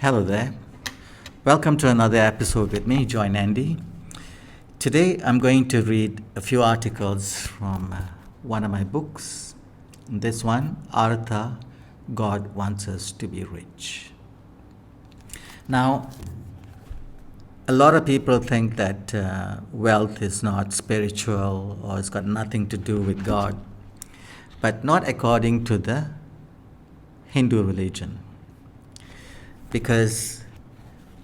Hello there. Welcome to another episode with me, Joy Nandi. Today I'm going to read a few articles from one of my books. This one, Artha, God Wants Us to Be Rich. Now, a lot of people think that wealth is not spiritual or it's got nothing to do with God, but not according to the Hindu religion. Because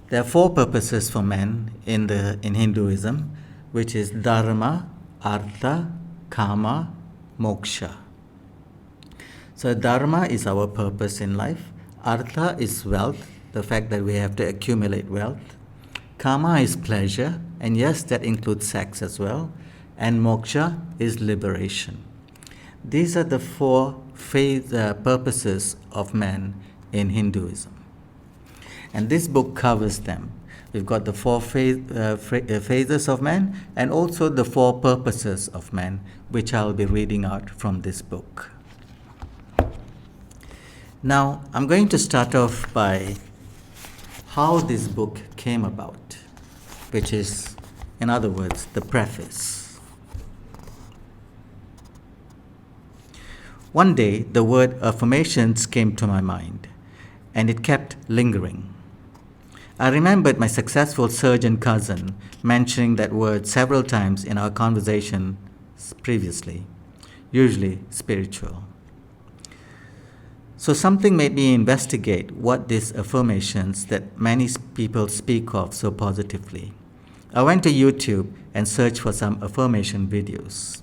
there are four purposes for men in Hinduism, which is dharma, artha, kama, moksha. So dharma is our purpose in life. Artha is wealth, the fact that we have to accumulate wealth. Kama is pleasure, and yes, that includes sex as well. And moksha is liberation. These are the four purposes of man in Hinduism. And this book covers them. We've got the four phases of man and also the four purposes of man, which I'll be reading out from this book. Now, I'm going to start off by how this book came about, which is, in other words, the preface. One day, the word affirmations came to my mind, and it kept lingering. I remembered my successful surgeon cousin mentioning that word several times in our conversation previously, usually spiritual. So something made me investigate what these affirmations that many people speak of so positively. I went to YouTube and searched for some affirmation videos.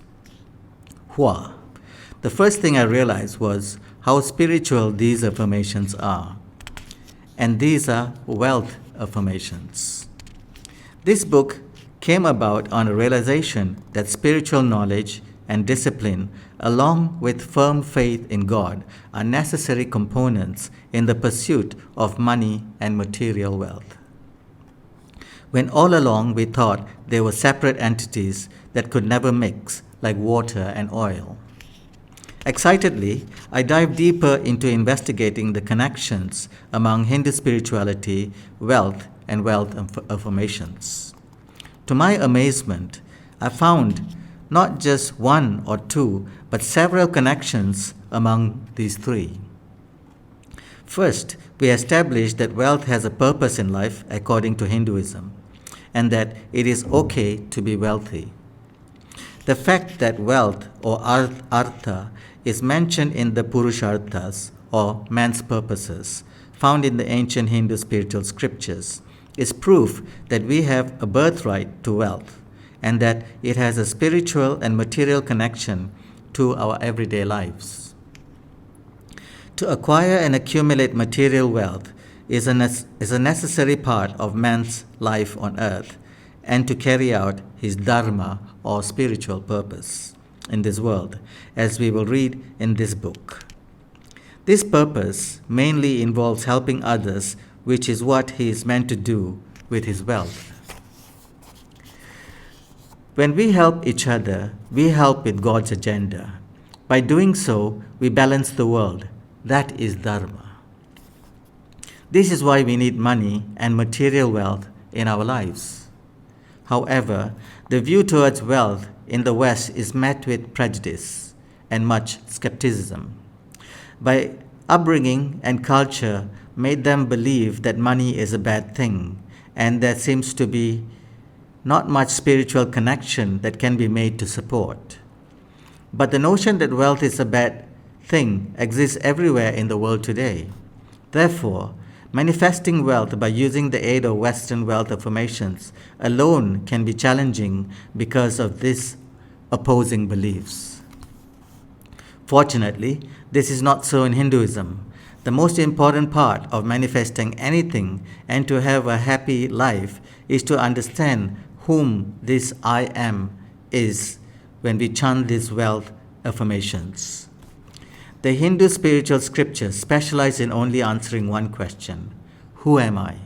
Hua! The first thing I realized was how spiritual these affirmations are. And these are wealth affirmations. This book came about on a realization that spiritual knowledge and discipline, along with firm faith in God, are necessary components in the pursuit of money and material wealth. When all along we thought they were separate entities that could never mix, like water and oil. Excitedly, I dived deeper into investigating the connections among Hindu spirituality, wealth, and wealth affirmations. To my amazement, I found not just one or two, but several connections among these three. First, we established that wealth has a purpose in life according to Hinduism, and that it is okay to be wealthy. The fact that wealth or artha is mentioned in the Purusharthas, or man's purposes, found in the ancient Hindu spiritual scriptures, is proof that we have a birthright to wealth, and that it has a spiritual and material connection to our everyday lives. To acquire and accumulate material wealth is a necessary part of man's life on earth, and to carry out his dharma or spiritual purpose in this world, as we will read in this book. This purpose mainly involves helping others, which is what he is meant to do with his wealth. When we help each other, we help with God's agenda. By doing so, we balance the world. That is dharma. This is why we need money and material wealth in our lives. However, the view towards wealth in the West is met with prejudice and much skepticism. By upbringing and culture made them believe that money is a bad thing, and there seems to be not much spiritual connection that can be made to support. But the notion that wealth is a bad thing exists everywhere in the world today. Therefore, manifesting wealth by using the aid of Western wealth affirmations alone can be challenging because of these opposing beliefs. Fortunately, this is not so in Hinduism. The most important part of manifesting anything and to have a happy life is to understand whom this I am is when we chant these wealth affirmations. The Hindu spiritual scriptures specialize in only answering one question: who am I?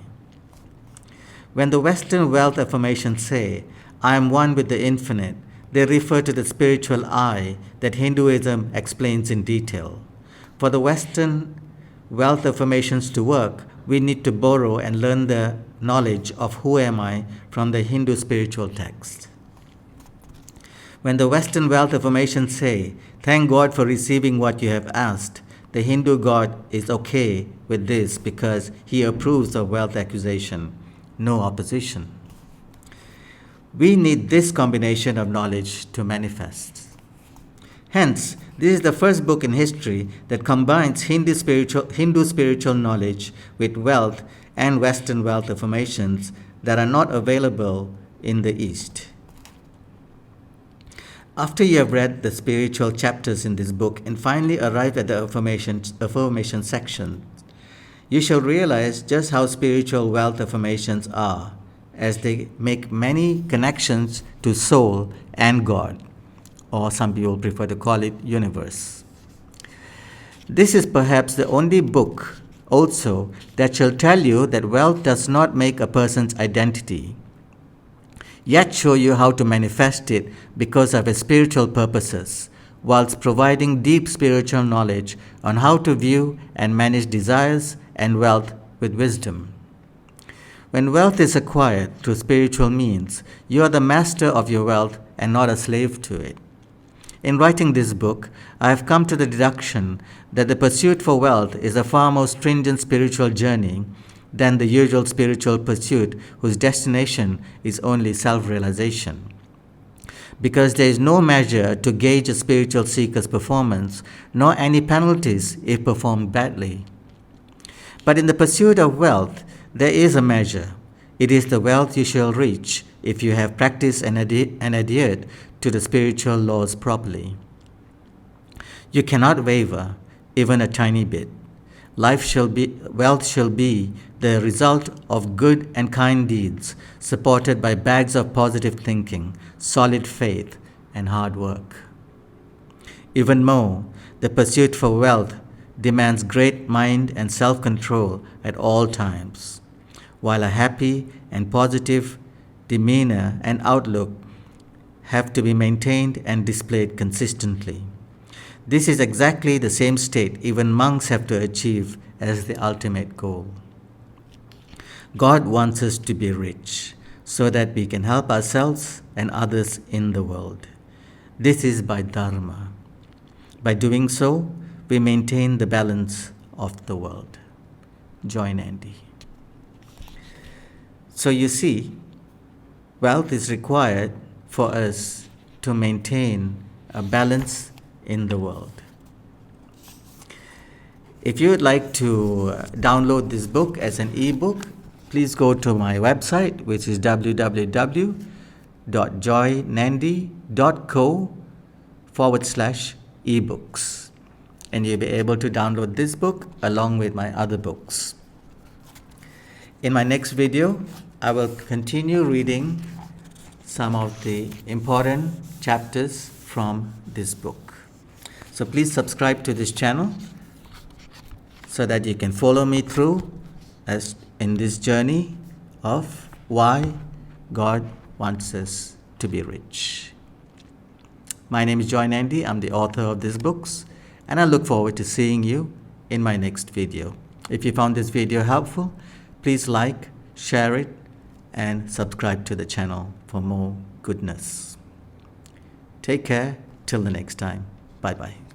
When the Western wealth affirmations say, I am one with the infinite, they refer to the spiritual I that Hinduism explains in detail. For the Western wealth affirmations to work, we need to borrow and learn the knowledge of who am I from the Hindu spiritual text. When the Western wealth affirmations say, thank God for receiving what you have asked, the Hindu God is okay with this because he approves of wealth acquisition, no opposition. We need this combination of knowledge to manifest. Hence, this is the first book in history that combines Hindu spiritual knowledge with wealth and Western wealth affirmations that are not available in the East. After you have read the spiritual chapters in this book and finally arrive at the affirmation section, you shall realize just how spiritual wealth affirmations are, as they make many connections to soul and God, or some people prefer to call it universe. This is perhaps the only book also that shall tell you that wealth does not make a person's identity, yet show you how to manifest it because of its spiritual purposes, whilst providing deep spiritual knowledge on how to view and manage desires and wealth with wisdom. When wealth is acquired through spiritual means, you are the master of your wealth and not a slave to it. In writing this book, I have come to the deduction that the pursuit for wealth is a far more stringent spiritual journey than the usual spiritual pursuit whose destination is only self-realization. Because there is no measure to gauge a spiritual seeker's performance, nor any penalties if performed badly. But in the pursuit of wealth, there is a measure. It is the wealth you shall reach if you have practiced and adhered to the spiritual laws properly. You cannot waver, even a tiny bit. Wealth shall be the result of good and kind deeds, supported by bags of positive thinking, solid faith, and hard work. Even more, the pursuit for wealth demands great mind and self-control at all times, while a happy and positive demeanor and outlook have to be maintained and displayed consistently. This is exactly the same state even monks have to achieve as the ultimate goal. God wants us to be rich so that we can help ourselves and others in the world. This is by dharma. By doing so, we maintain the balance of the world. Join Andy. So you see, wealth is required for us to maintain a balance in the world. If you would like to download this book as an ebook, please go to my website, which is www.joynandy.co/ebooks. And you'll be able to download this book along with my other books. In my next video, I will continue reading some of the important chapters from this book. So please subscribe to this channel so that you can follow me through as in this journey of why God wants us to be rich. My name is Joy Nandy. I'm the author of these books, and I look forward to seeing you in my next video. If you found this video helpful, please like, share it, and subscribe to the channel for more goodness. Take care till the next time. Bye-bye.